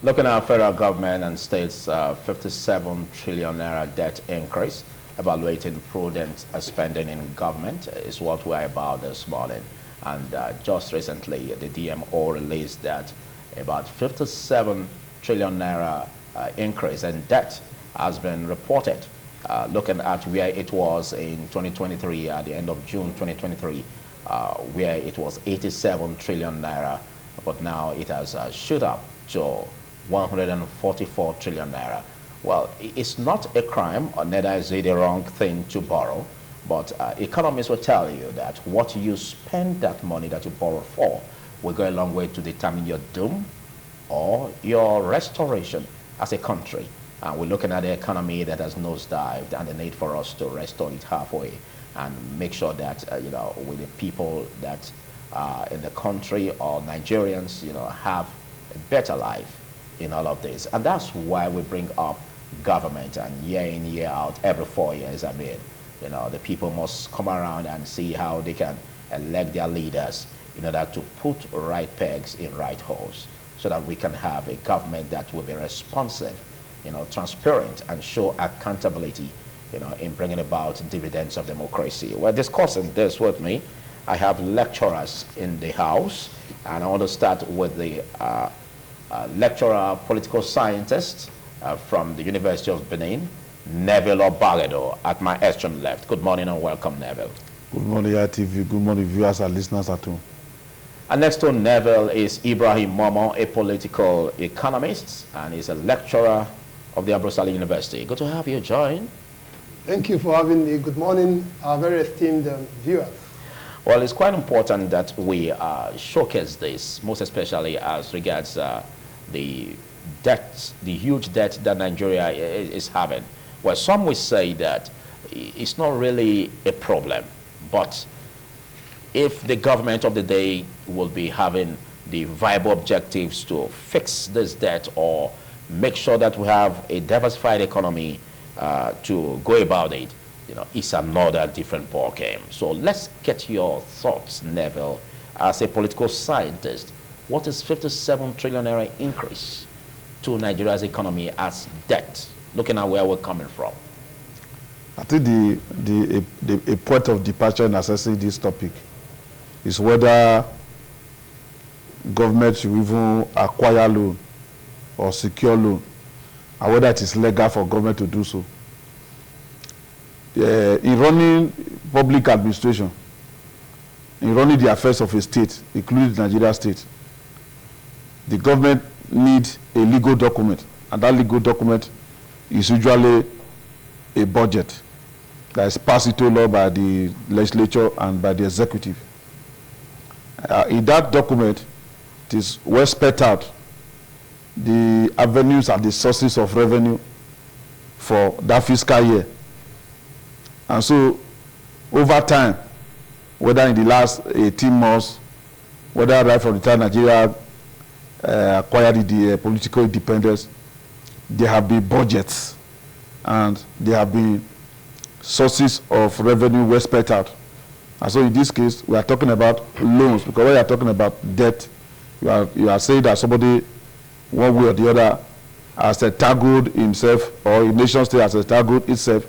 Looking at federal government and states, 57 trillion naira debt increase, evaluating prudent spending in government is what we're about this morning. And just recently, the DMO released that about 57 trillion naira increase in debt has been reported. Looking at where it was in 2023, at the end of June 2023, where it was 87 trillion naira, but now it has shot up to 144 trillion naira. Well, it's not a crime, or neither is it a wrong thing to borrow, but economists will tell you that what you spend that money that you borrow for will go a long way to determine your doom or your restoration as a country. And we're looking at the economy that has nosedived and the need for us to restore it halfway and make sure that, with the people that in the country or Nigerians, have a better life in all of this. And that's why we bring up government, and year in, year out, every 4 years, the people must come around and see how they can elect their leaders in order to put right pegs in right holes so that we can have a government that will be responsive, transparent, and show accountability, in bringing about dividends of democracy. We're discussing this with me. I have lecturers in the house, and I want to start with the lecturer, political scientist from the University of Benin, Neville Obagedo, at my extreme left. Good morning and welcome, Neville. Good morning, ITV. Good morning, viewers and listeners at home. And next to Neville is Ibrahim Momo, a political economist, and he's a lecturer of the Abrosali University. Good to have you join. Thank you for having me. Good morning, our very esteemed viewers. Well, it's quite important that we showcase this, most especially as regards the debt, the huge debt that Nigeria is having. Well, some will say that it's not really a problem, but if the government of the day will be having the viable objectives to fix this debt or make sure that we have a diversified economy to go about it, it's another different ballgame. So let's get your thoughts, Neville, as a political scientist. What is 57 trillion naira increase to Nigeria's economy as debt, looking at where we're coming from? I think a point of departure in assessing this topic is whether government should even acquire loan or secure loan, and whether it is legal for government to do so. In running public administration, in running the affairs of a state, including the Nigeria state, the government needs a legal document, and that legal document is usually a budget that is passed into law by the legislature and by the executive. In that document, it is well spelled out the avenues and the sources of revenue for that fiscal year. And so, over time, whether in the last 18 months, whether right from the time Nigeria acquired the political independence, there have been budgets and there have been sources of revenue well spelled out. And so in this case, we are talking about loans, because when you are talking about debt, you are saying that somebody, one way or the other, has entangled himself, or a nation state has entangled itself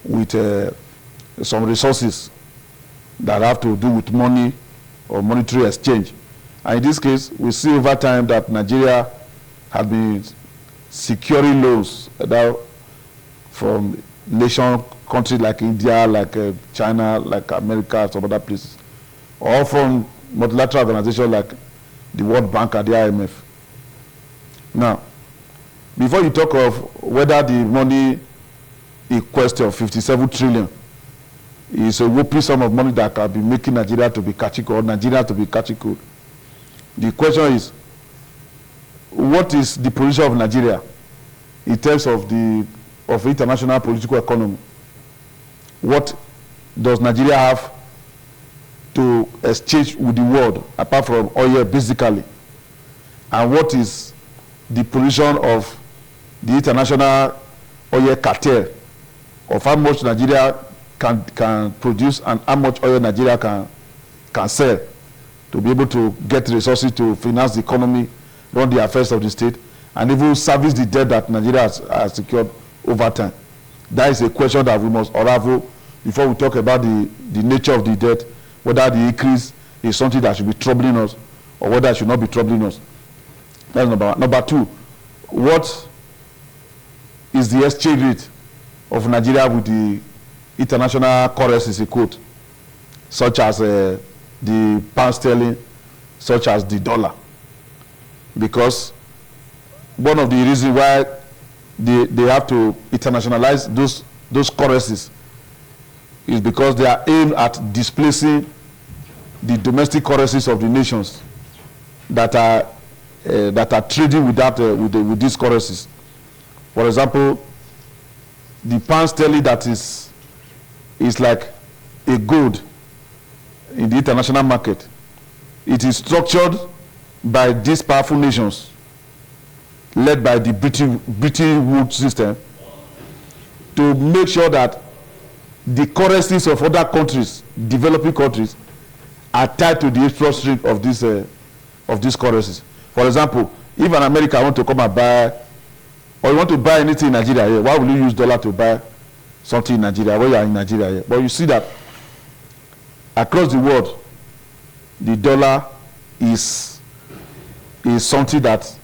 with some resources that have to do with money or monetary exchange. And in this case, we see over time that Nigeria has been securing loans from countries like India, like China, like America, some other places, or from multilateral organizations like the World Bank and the IMF. Now, before you talk of whether the money in question, 57 trillion, is a whooping sum of money that can be making Nigeria to be catching cold, or Nigeria to be catching cold, the question is, what is the position of Nigeria in terms of international political economy? What does Nigeria have to exchange with the world, apart from oil, basically? And what is the position of the international oil cartel, of how much Nigeria can produce and how much oil Nigeria can sell to be able to get resources to finance the economy run the affairs of the state, and even service the debt that Nigeria has secured over time. That is a question that we must unravel before we talk about the nature of the debt, whether the increase is something that should be troubling us or whether it should not be troubling us. That's number one. Number two, what is the exchange rate of Nigeria with the international currencies, quote, such as the pound sterling, such as the dollar? Because one of the reasons why they have to internationalize those currencies is because they are aimed at displacing the domestic currencies of the nations that are trading with these currencies. For example, the pound sterling that is like a gold in the international market. It is structured by these powerful nations, led by the Bretton Woods system, to make sure that the currencies of other countries, developing countries, are tied to the export rate of these currencies. For example, if an American want to come and buy, or you want to buy anything in Nigeria here, why will you use dollar to buy something in Nigeria when you are in Nigeria here? But you see that across the world, the dollar is something that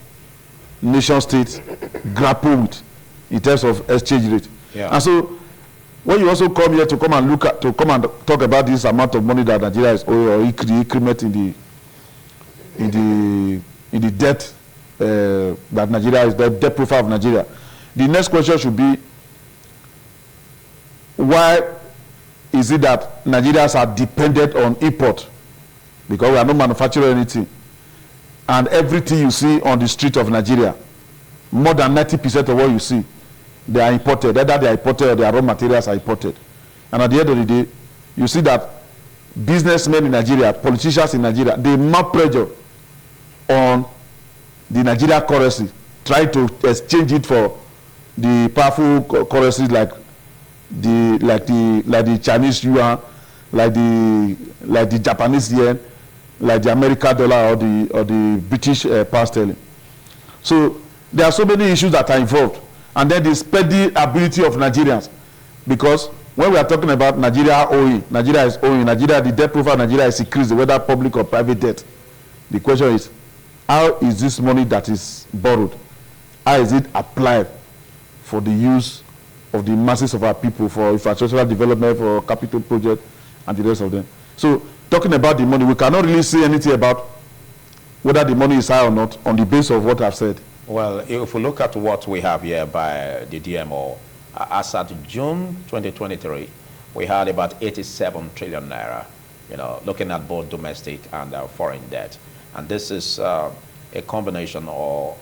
nation states grapple with in terms of exchange rate. Yeah. And so when you also come here to come and talk about this amount of money that Nigeria is owing, or increment in the debt that Nigeria is, the debt profile of Nigeria, the next question should be, why is it that Nigerians are dependent on import? Because we are not manufacturing anything, and everything you see on the street of Nigeria, more than 90% of what you see, they are imported. Either they are imported or their raw materials are imported. And at the end of the day, you see that businessmen in Nigeria, politicians in Nigeria, they mount pressure on the Nigeria currency, trying to exchange it for the powerful currencies like the Chinese yuan, like the Japanese yen, like the American dollar, or the British pound sterling. So there are so many issues that are involved, and then the steady ability of Nigerians, because when we are talking about Nigeria is owing, the debt profile of Nigeria is increased, whether public or private debt. The question is, how is this money that is borrowed, how is it applied for the use of the masses of our people, for infrastructural development, for capital projects, and the rest of them? So talking about the money, we cannot really say anything about whether the money is high or not on the basis of what I've said. Well, if we look at what we have here by the DMO, as at June 2023, we had about 87 trillion naira, looking at both domestic and foreign debt. And this is a combination or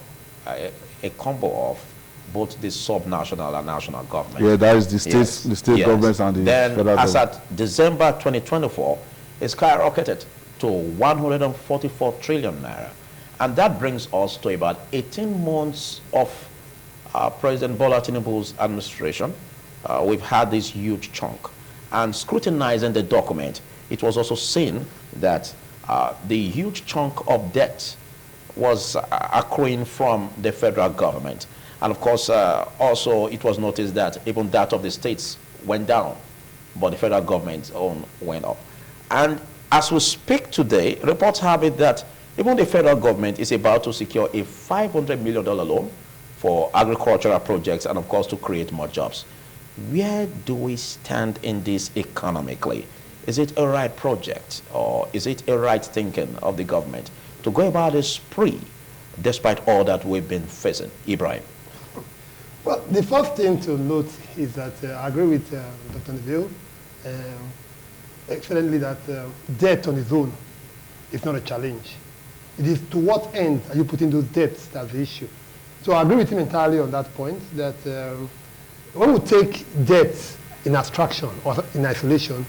a combo of both the subnational and national government. Yeah, that is the states, yes. The state governments and the federal government. As at December 2024, it skyrocketed to 144 trillion naira. And that brings us to about 18 months of President Bola Tinubu's administration. We've had this huge chunk. And scrutinizing the document, it was also seen that the huge chunk of debt was accruing from the federal government. And of course, also it was noticed that even that of the states went down, but the federal government's own went up. And as we speak today, reports have it that even the federal government is about to secure a $500 million loan for agricultural projects and, of course, to create more jobs. Where do we stand in this economically? Is it a right project, or is it a right thinking of the government to go about this spree despite all that we've been facing? Ibrahim. Well, the first thing to note is that I agree with Dr. Neville, excellently, that debt on its own is not a challenge. It is to what end are you putting those debts that's the issue. So I agree with him entirely on that point, that when we take debt in abstraction or in isolation,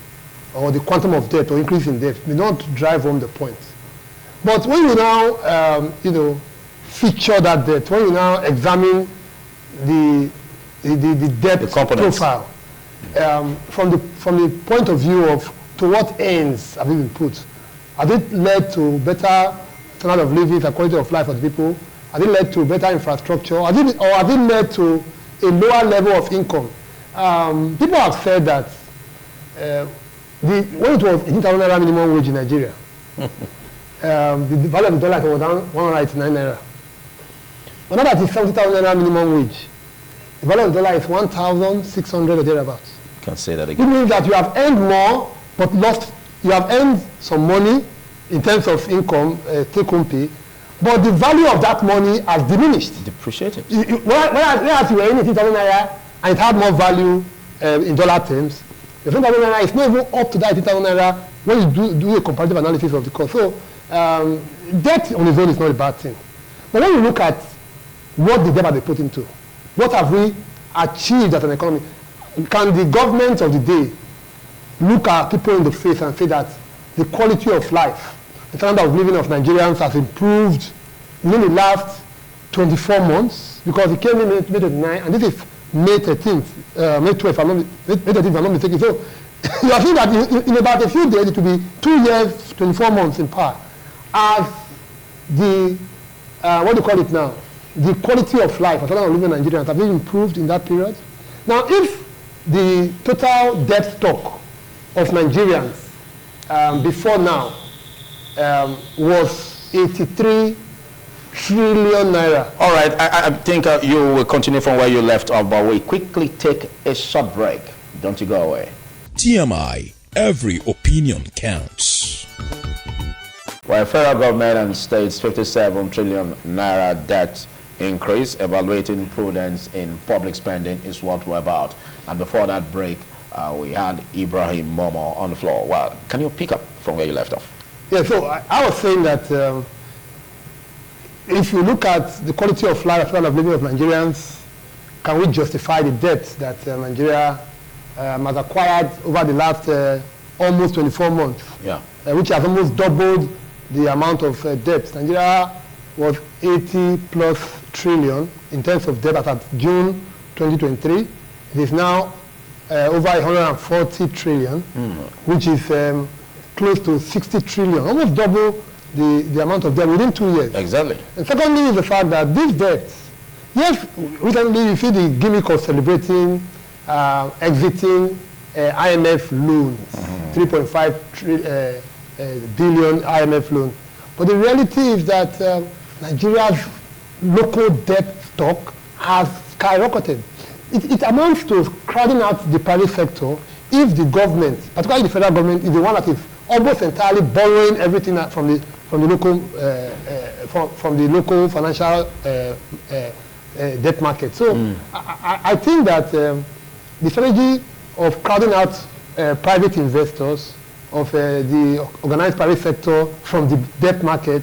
or the quantum of debt or increase in debt may not drive home the point. But when you now, feature that debt, when you now examine the debt profile, from the point of view of to what ends have it been put, has it led to better standard of living and quality of life for the people? Has it led to better infrastructure? Has it led to a lower level of income? People have said that when it was 18,000 naira minimum wage in Nigeria, the value of the dollar was down 189 naira. But now that it's 70,000 naira minimum wage, the value of the dollar is 1,600 or thereabouts. You can say that again. It means that you have earned more, but you have earned some money in terms of income, take-home pay, but the value of that money has diminished. Depreciated. Whereas you were earning 18,000 naira and it had more value in dollar terms, the 18,000 naira is not even up to that 18,000 naira when you do a comparative analysis of the cost. So debt on its own is not a bad thing. But when you look at what the debt has been put into, what have we achieved as an economy? Can the government of the day look at people in the face and say that the quality of life, the standard of living of Nigerians has improved within the last 24 months? Because it came in May 29, and this is May 13th, May 12th, May 13th, if I'm not mistaken. So you are seeing that in about a few days, it will be 2 years, 24 months in power. As the, what do you call it now? The quality of life, the standard of living in Nigerians, have been improved in that period. Now, if the total debt stock of Nigerians before now was 83 trillion naira. All right, I think you will continue from where you left off, but we quickly take a short break. Don't you go away. TMI, every opinion counts. While federal government and states 57 trillion naira debt increase, evaluating prudence in public spending is what we're about. And before that break, we had Ibrahim Momo on the floor. Well, can you pick up from where you left off? Yeah, so I was saying that if you look at the quality of life and living of Nigerians, can we justify the debt that Nigeria has acquired over the last almost 24 months, which has almost doubled the amount of debt. Nigeria was 80 plus trillion in terms of debt as of June 2023. It is now over 140 trillion, which is close to 60 trillion, almost double the amount of debt within 2 years. Exactly. And secondly is the fact that these debts, yes, recently you see the gimmick of celebrating exiting IMF loans, 3.5 billion IMF loan. But the reality is that Nigeria's local debt stock has skyrocketed. It amounts to crowding out the private sector if the government, particularly the federal government, is the one that is almost entirely borrowing everything from the local financial debt market. So I think that the strategy of crowding out private investors, of the organized private sector from the debt market,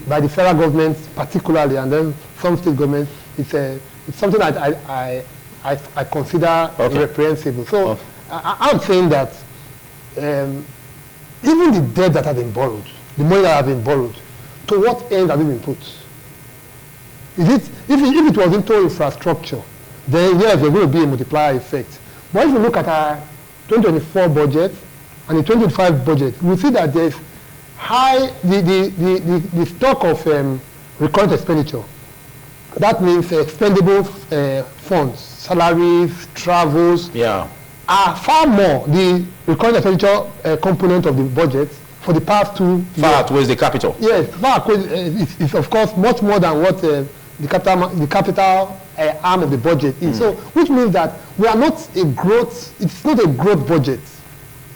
by the federal government particularly, and then some state governments, it's something that I consider reprehensible. So I'm saying that even the debt that has been borrowed, the money that has been borrowed, to what end has it been put? If it was into infrastructure, then yes, there will be a multiplier effect. But if you look at our 2024 budget and the 2025 budget, we see that there's the stock of recurrent expenditure. That means expendable funds, salaries, travels, are far more the recurrent expenditure component of the budget for the past 2 years. Far outweighs the capital. Yes, far outweighs. It's of course much more than what the capital arm of the budget is. So, which means that we are not a growth. It's not a growth budget.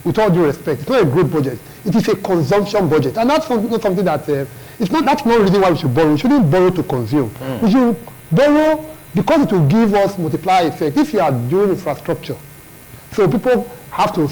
With all due respect, it's not a growth budget. It is a consumption budget, and that's not something that That's not the reason why we should borrow. We shouldn't borrow to consume. We should borrow because it will give us multiplier effect. If you are doing infrastructure, so people have to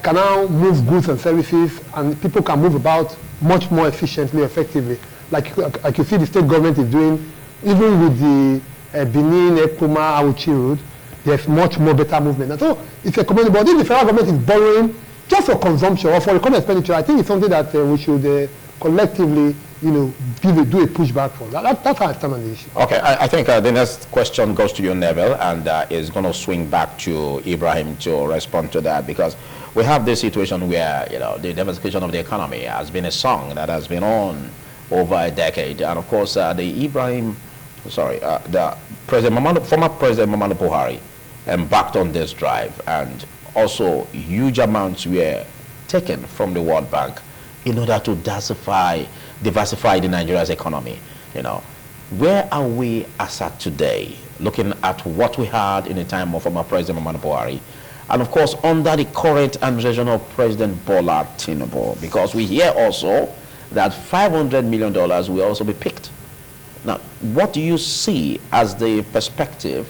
can now move goods and services, and people can move about much more efficiently, effectively. Like you see, the state government is doing, even with the Benin, Ekuma, Auchi road, there's much more better movement. And so it's a commendable. But if the federal government is borrowing just for consumption or for recurrent expenditure, I think it's something that we should collectively, do a pushback from that. That's how I stand on the issue. Okay, I think the next question goes to you, Neville, and is going to swing back to Ibrahim to respond to that, because we have this situation where, the diversification of the economy has been a song that has been on over a decade. And of course, the former President Muhammadu Buhari embarked on this drive, and also huge amounts were taken from the World Bank in order to diversify the Nigeria's economy. Where are we as at today, looking at what we had in the time of former President Muhammadu Buhari, and of course under the current administration of President Bola Tinubu, because we hear also that $500 million will also be picked. Now, what do you see as the perspective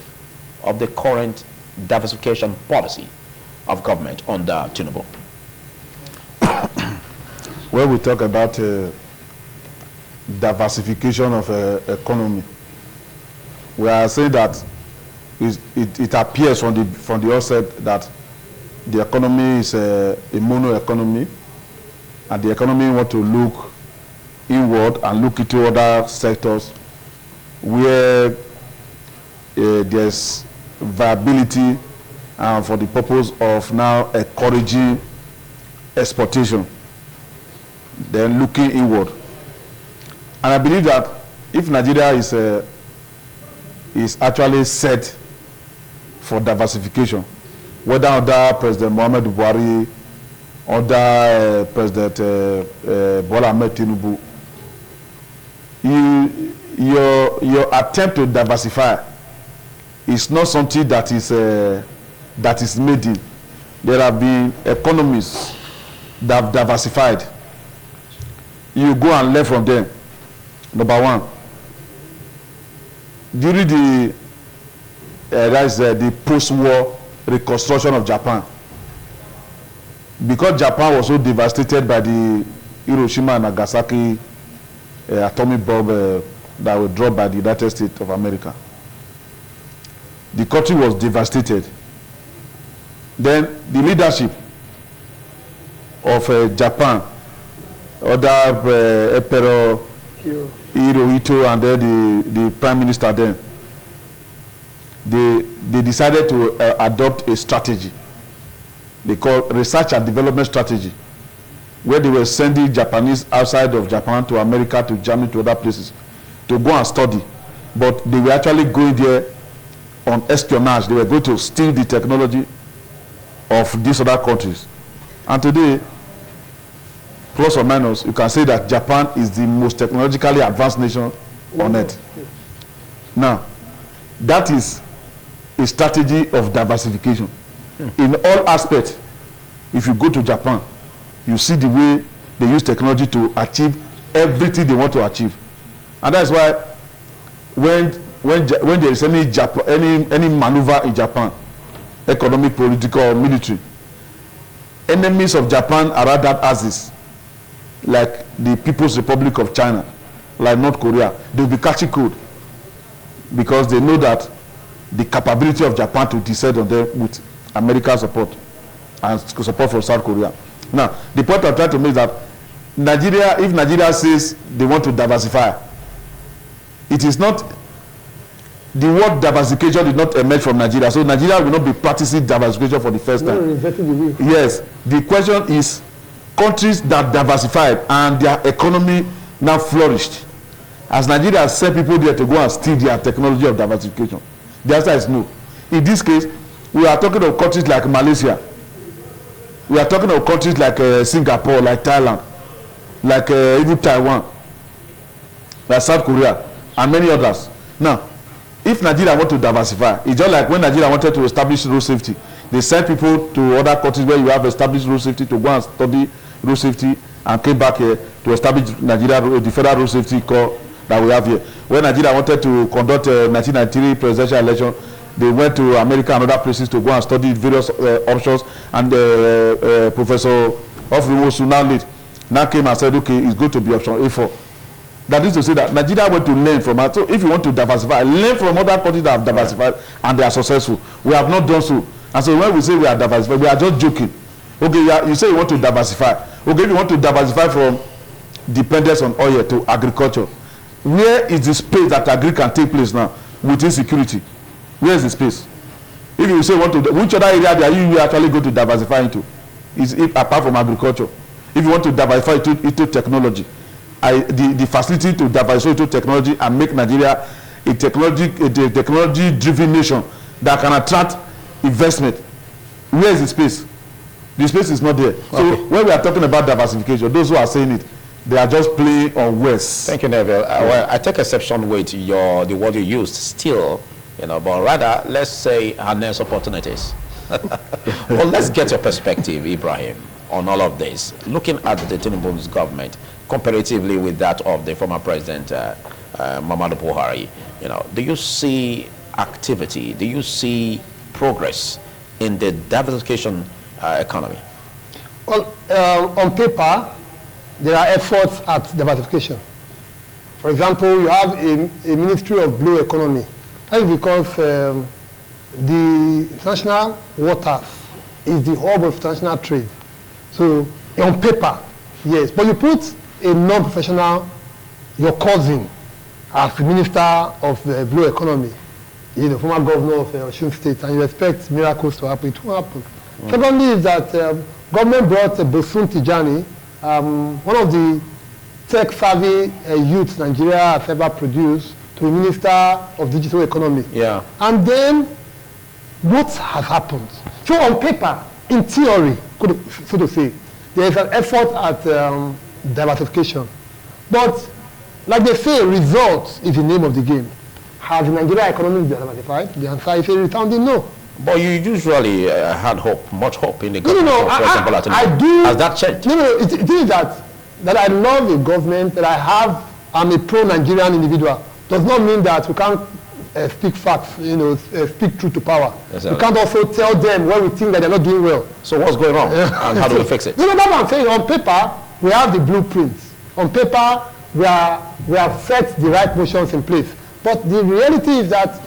of the current diversification policy of government under Tinubu? When we talk about diversification of economy, we are saying that it appears from the outset that the economy is a mono economy, and the economy want to look inward and look into other sectors where there's viability for the purpose of now encouraging exportation, then looking inward. And I believe that if Nigeria is actually set for diversification, whether under President Muhammadu Buhari, under President Bola Ahmed Tinubu, your attempt to diversify is not something that is made in. There have been economies that have diversified. You go and learn from them. Number one, during the post-war reconstruction of Japan, because Japan was so devastated by the Hiroshima and Nagasaki atomic bomb that were dropped by the United States of America, the country was devastated. Then the leadership of Japan, other Emperor Hirohito, and then the Prime Minister then, they decided to adopt a strategy they call research and development strategy, where they were sending Japanese outside of Japan to America, to Germany, to other places to go and study. But they were actually going there on espionage. They were going to steal the technology of these other countries. And today, plus or minus, you can say that Japan is the most technologically advanced nation on earth. Now, that is a strategy of diversification. In all aspects. If you go to Japan, you see the way they use technology to achieve everything they want to achieve. And that's why when there is any maneuver in Japan, economic, political, or military, enemies of Japan are at that axis, like the People's Republic of China, like North Korea, they'll be catching cold because they know that the capability of Japan to descend on them with American support and support from South Korea. Now, the point I'm trying to make is that Nigeria, if Nigeria says they want to diversify, it is not, the word diversification did not emerge from Nigeria. So Nigeria will not be practicing diversification for the first time. Yes, the question is countries that diversified and their economy now flourished. As Nigeria sent people there to go and steal their technology of diversification. The answer is no. In this case, we are talking of countries like Malaysia. We are talking of countries like Singapore, like Thailand, like even Taiwan, like South Korea, and many others. Now, if Nigeria want to diversify, it's just like when Nigeria wanted to establish road safety. They sent people to other countries where you have established road safety to go and study road safety, and came back here to establish Nigeria, the federal road safety corps that we have here. When Nigeria wanted to conduct 1993 presidential election, they went to America and other places to go and study various options, and Professor Ofriwosu now came and said, okay, it's going to be option A4. That is to say that Nigeria went to learn from us. So if you want to diversify, learn from other countries that have diversified and they are successful. We have not done so. And so when we say we are diversified, we are just joking. Okay, you say you want to diversify. Okay, if you want to diversify from dependence on oil to agriculture. Where is the space that agri can take place now with insecurity? Where is the space? If you say which other area are you actually going to diversify into? Apart from agriculture, if you want to diversify into technology, the facility to diversify into technology and make Nigeria a technology-driven nation that can attract investment. Where is the space? The space is not there. Okay. So when we are talking about diversification, those who are saying it, they are just playing on words. Thank you, Neville. Well, I take exception with the word you used, still, but rather, let's say, harness opportunities. Well, let's get your perspective, Ibrahim, on all of this. Looking at the Tinubu's government, comparatively with that of the former president, Muhammadu Buhari, do you see activity? Do you see progress in the diversification economy? Well, on paper, there are efforts at diversification. For example, you have a Ministry of Blue Economy. That is because the international waters is the hub of international trade. So on paper, yes. But you put a non-professional, your cousin, as the Minister of Blue Economy, the former governor of Osun State, and you expect miracles to happen. It won't happen. Secondly is that government brought Bosun Tijani, one of the tech-savvy youths Nigeria has ever produced, to the Minister of Digital Economy. Yeah. And then, what has happened? So on paper, in theory, so to say, there is an effort at diversification. But, like they say, results is the name of the game. Has the Nigeria economy been diversified? The answer is a resounding no. But you usually had hope, much hope in the government. I do. Has that changed? No, it is that I love the government, that I'm a pro-Nigerian individual. Does not mean that we can't speak facts, speak truth to power. Yes, we can't also tell them when we think that they're not doing well. So what's going on? And how do we fix it? That's what I'm saying. On paper, we have the blueprints. On paper, we have set the right motions in place. But the reality is that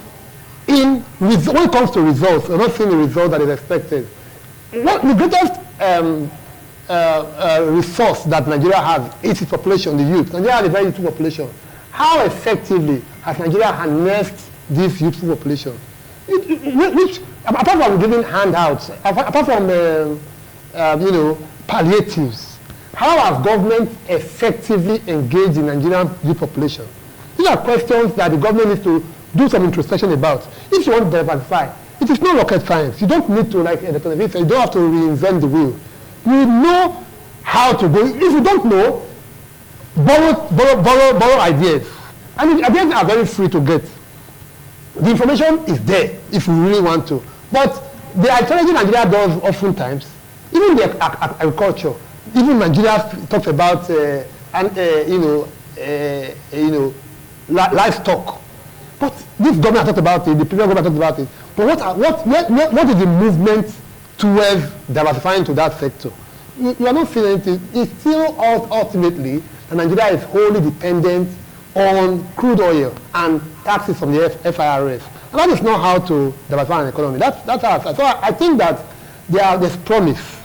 when it comes to results, we're not seeing the result that is expected. The greatest resource that Nigeria has is its population, the youth. Nigeria has a very youthful population. How effectively has Nigeria harnessed this youthful population? Which, apart from giving handouts, apart from palliatives, how has government effectively engaged the Nigerian youth population? These are questions that the government needs to do some introspection about. If you want to diversify, it is not rocket science. You don't need to, you don't have to reinvent the wheel. You know how to go. If you don't know, borrow ideas. And the ideas are very free to get. The information is there if you really want to. But the alternative Nigeria does oftentimes, even the agriculture, even Nigeria talks about livestock. But this government talked about it, the previous government talked about it. But what is the movement towards diversifying to that sector? You are not seeing anything. It's still ultimately that Nigeria is wholly dependent on crude oil and taxes from the FIRS. And that is not how to diversify an economy. That's how. So I think that there's promise,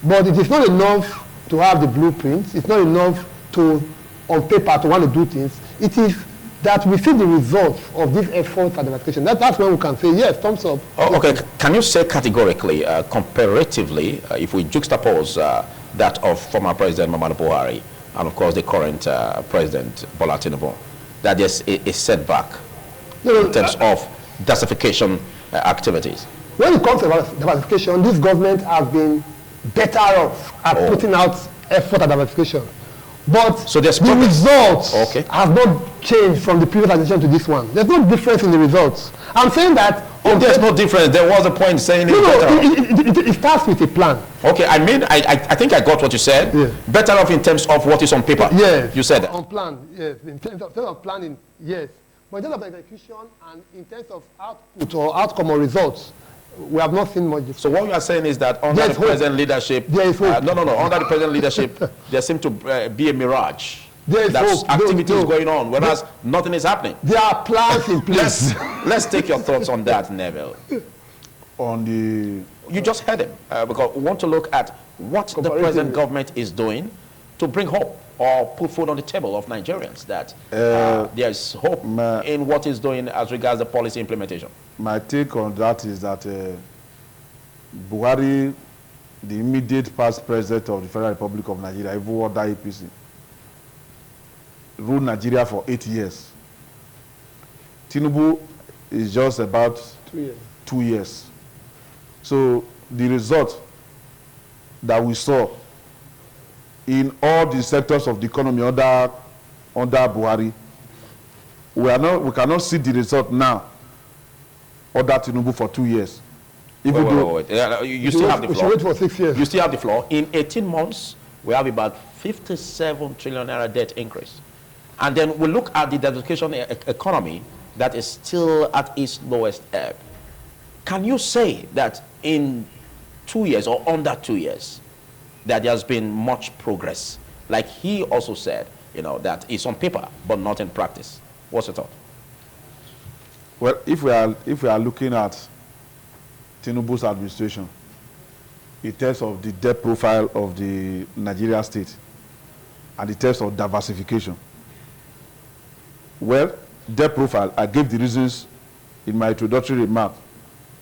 but it is not enough to have the blueprints. It's not enough on paper to want to do things. It is that we see the results of these efforts at diversification. That's when we can say, yes, thumbs up. Oh, okay. Can you say categorically, comparatively, if we juxtapose that of former President Muhammadu Buhari and, of course, the current President Bola Tinubu, that there's a setback in terms of diversification activities? When it comes to diversification, this government has been better off at putting out effort at diversification. But so the results have not changed from the previous administration to this one. There's no difference in the results. I'm saying that... there's no difference. There was a point saying it starts with a plan. Okay, I think I got what you said. Yeah. Better off in terms of what is on paper. Yes. You said that. On plan, yes. In terms of planning, yes. But in terms of execution and in terms of output or outcome or results, we have not seen much difference. So what you are saying is that under the present leadership, under the present leadership, there seems to be a mirage. That activity is going on, whereas nothing is happening. There are plans in place. Let's take your thoughts on that, Neville. You just heard him, because we want to look at what the present government is doing to bring hope or put food on the table of Nigerians that there's hope in what he's doing as regards the policy implementation? My take on that is that Buhari, the immediate past president of the Federal Republic of Nigeria, even under APC, ruled Nigeria for 8 years. Tinubu is just about 2 years. So the result that we saw in all the sectors of the economy under Buhari, we cannot see the result now under Tinubu for 2 years. Wait. You still have the floor. We should wait for 6 years. You still have the floor. In 18 months, we have about 57 trillion naira debt increase. And then we look at the dedication economy that is still at its lowest ebb. Can you say that in 2 years or under 2 years, that there has been much progress? Like he also said, you know, that it's on paper, but not in practice. What's your thought? Well, if we are looking at Tinubu's administration in terms of the debt profile of the Nigeria state and in terms of diversification, well, debt profile, I gave the reasons in my introductory remark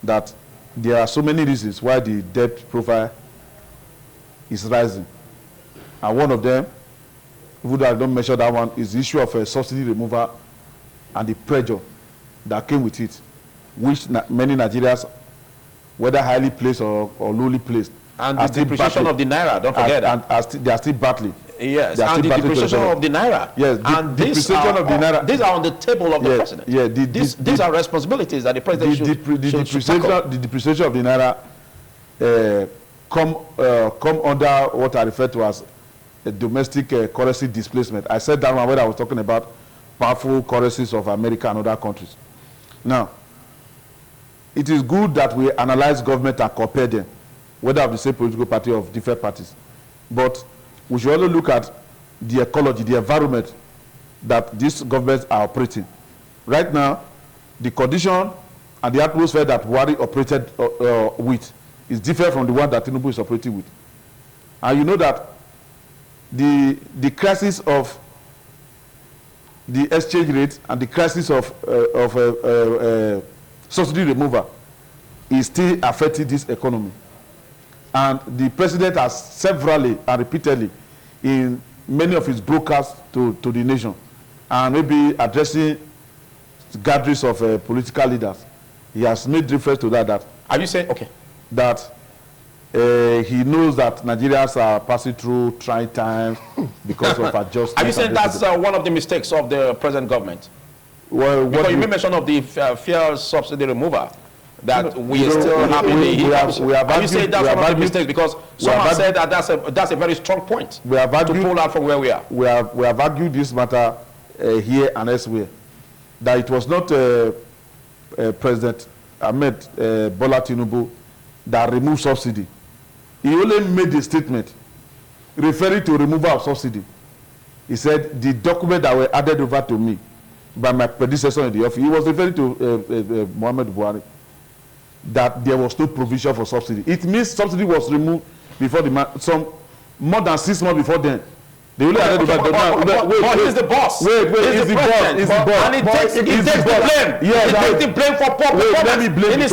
that there are so many reasons why the debt profile is rising. And one of them, even though I don't measure that one, is the issue of a subsidy removal and the pressure that came with it, which many Nigerians, whether highly placed or lowly placed, and the depreciation of the naira, don't forget that. They are still battling. Yes, and the depreciation of the naira. Yes, and these are on the table of the president. Yeah, these are responsibilities that the president should tackle. The depreciation of the naira come under what I refer to as a domestic currency displacement. I said that one when I was talking about powerful currencies of America and other countries. Now, it is good that we analyze government and compare them, whether of the same political party or of different parties. But we should also look at the ecology, the environment that these governments are operating. Right now, the condition and the atmosphere that Buhari operated with is different from the one that Tinubu is operating with. And you know that the crisis of the exchange rate and the crisis of subsidy removal is still affecting this economy. And the president has severally and repeatedly in many of his broadcasts to the nation and maybe addressing gatherings of political leaders, he has made reference to that. Are you saying, okay, that he knows that Nigerians are passing through trying times because of adjustments? Are you saying that's one of the mistakes of the present government? Well, because you made mention of the fuel subsidy remover, that we still have in the Are you saying that's one of the mistakes? Because someone said that that's a very strong point to pull out from where we are. We have argued this matter here and elsewhere, that it was not President Ahmed Bola Tinubu that removed subsidy. He only made a statement referring to removal of subsidy. He said the document that were added over to me by my predecessor in the office, he was referring to Muhammad Buhari, that there was no provision for subsidy. It means subsidy was removed before more than 6 months before then. They only added wait, he's the boss. Wait, he's the boss. He's the boss. And he takes the blame. Yeah, he takes the blame for poor performance in his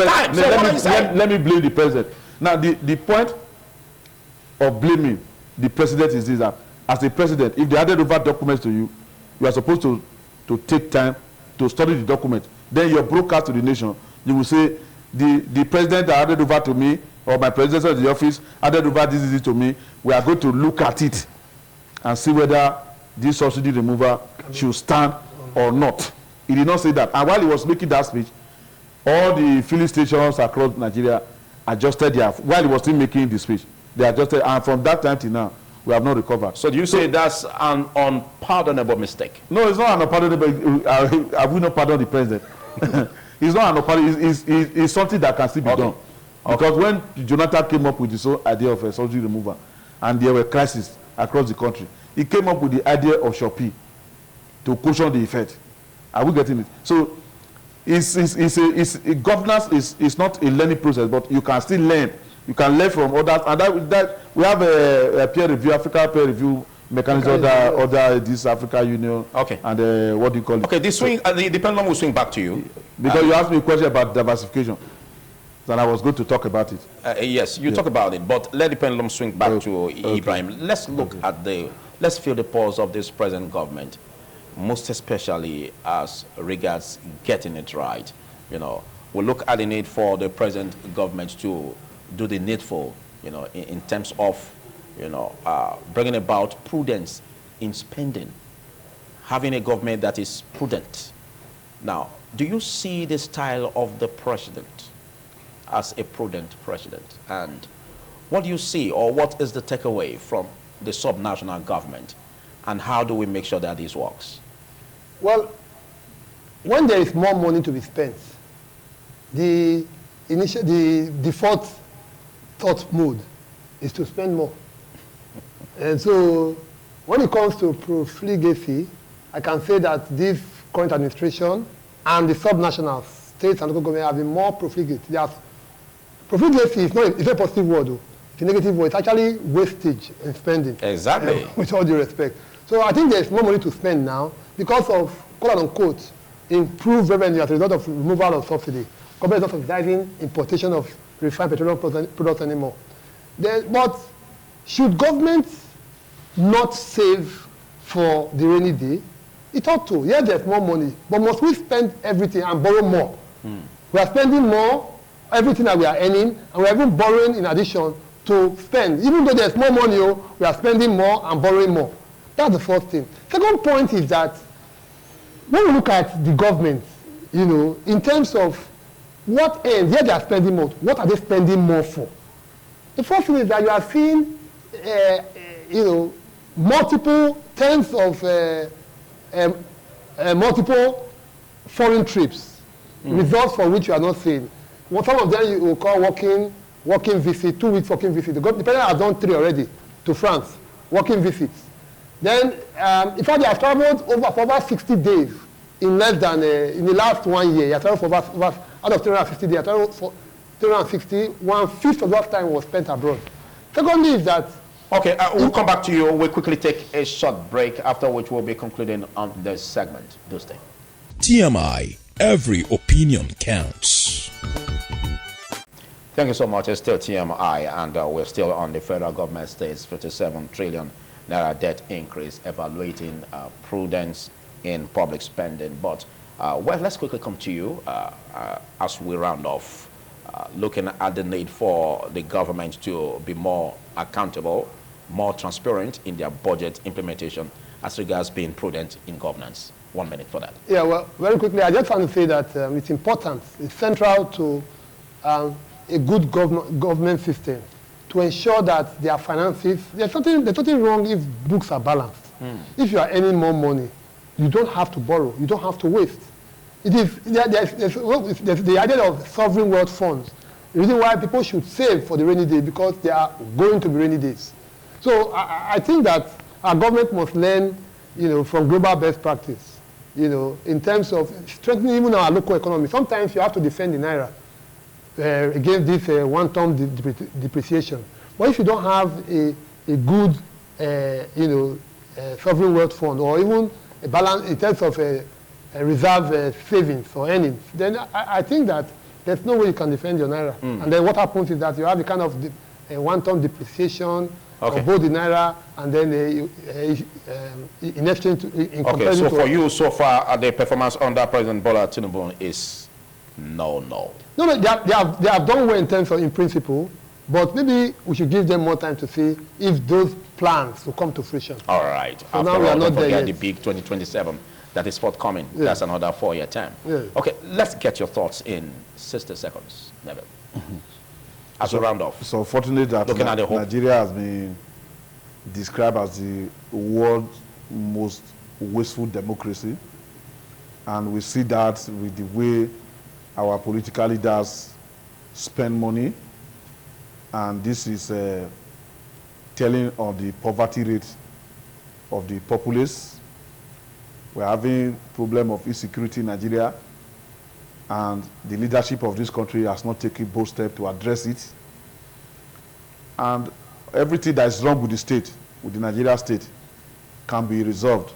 time. Let me blame the president. Now, the point of blaming the president is this: that as a president, if they added over documents to you, you are supposed to take time to study the document. Then your broadcast to the nation, you will say, the president that added over to me, or my predecessor in the office added over this to me, we are going to look at it and see whether this subsidy remover should stand or not. He did not say that. And while he was making that speech, all the filling stations across Nigeria adjusted while he was still making the speech, they adjusted, and from that time till now, we have not recovered. So do you say that's an unpardonable mistake? No, it's not an unpardonable. I will not pardon the president. It's not an unpardonable. It's something that can still be done. Because when Jonathan came up with this whole idea of a subsidy removal, and there were crises across the country, he came up with the idea of Shopee to cushion the effect. Are we getting it? So governance is not a learning process, but you can still learn. You can learn from others, and that we have a peer review, Africa peer review mechanism other this Africa Union. Okay. And what do you call it? Okay, the pendulum will swing back to you. Because you asked me a question about diversification. Then I was going to talk about it. Yes, you talk about it, but let the pendulum swing back to Ibrahim. Let's look at let's feel the pulse of this present government, most especially as regards getting it right. You know, we look at the need for the present government to do the needful, you know, in terms of, you know, bringing about prudence in spending, having a government that is prudent. Now, do you see the style of the president as a prudent president? And what do you see, or what is the takeaway from the subnational government, and how do we make sure that this works? Well, when there is more money to be spent, the default thought mode is to spend more. And so when it comes to profligacy, I can say that this current administration and the subnational states and local government have been more profligate. Profligacy is not a positive word, though. It's a negative word. It's actually wastage in spending. Exactly. With all due respect. So I think there's more money to spend now because of, quote unquote, improved revenue as a result of removal of subsidy. Government is not subsidizing importation of refined petroleum products anymore. But should government not save for the rainy day? It ought to. Yes, there's more money, but must we spend everything and borrow more? We are spending more, everything that we are earning, and we are even borrowing in addition to spend. Even though there's more money, we are spending more and borrowing more. That's the first thing. Second point is that when we look at the government, you know, in terms of what ends, where they are spending more, what are they spending more for? The first thing is that you are seeing, you know, multiple tens of multiple foreign trips, results for which you are not seeing. Well, some of them you will call working visit, 2 weeks working visit. The president has done 3 already to France, working visits. Then, in fact, they have traveled for over 60 days in less than, in the last 1 year. He has traveled for over out of 360 days, for 360, 1/5 of that time was spent abroad. Secondly is that... Okay, we'll come back to you. We'll quickly take a short break, after which we'll be concluding on this segment. Do stay. TMI, every opinion counts. Thank you so much. It's still TMI, and we're still on the federal government state's 57 trillion naira debt increase, evaluating prudence in public spending. But, well, let's quickly come to you as we round off, looking at the need for the government to be more accountable, more transparent in their budget implementation as regards being prudent in governance. 1 minute for that. Yeah, well, very quickly, I just want to say that it's important, it's central to a good government system to ensure that their finances, there's nothing wrong if books are balanced. If you are earning more money, you don't have to borrow, you don't have to waste. It is, there's the idea of sovereign wealth funds. The reason why people should save for the rainy day, because there are going to be rainy days. So I think that our government must learn, you know, from global best practice, you know, in terms of strengthening even our local economy. Sometimes you have to defend the naira against this one-time depreciation. But if you don't have a good, you know, sovereign wealth fund, or even a balance in terms of a reserve savings or earnings, then I think that there's no way you can defend your naira. And then what happens is that you have a kind of one-time depreciation of both the naira and then in exchange in comparison so for you, so far, the performance under President Bola Tinubu is no. No, they have done well in terms of in principle, but maybe we should give them more time to see if those plans will come to fruition. All right. So now we are not there yet. The big 2027 that is forthcoming. Yeah. That's another 4-year term. Yeah. Okay, let's get your thoughts in 60 seconds, Neville. As a round off. So fortunate that Nigeria has been described as the world's most wasteful democracy, and we see that with the way our political leaders spend money, and this is telling on the poverty rate of the populace. We're having problem of insecurity in Nigeria, and the leadership of this country has not taken bold steps to address it. And everything that is wrong with the state, with the Nigeria state, can be resolved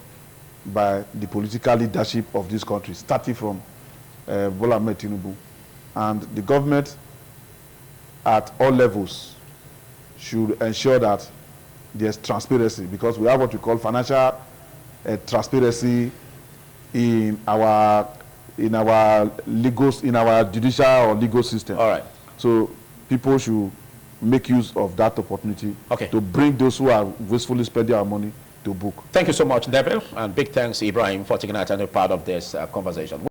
by the political leadership of this country, starting from Bola Ahmed Tinubu. And the government at all levels should ensure that there's transparency, because we have what we call financial transparency in our judicial or legal system. All right. So people should make use of that opportunity to bring those who are wastefully spending our money to book. Thank you so much, Neville, and big thanks, Ibrahim, for taking out any part of this conversation.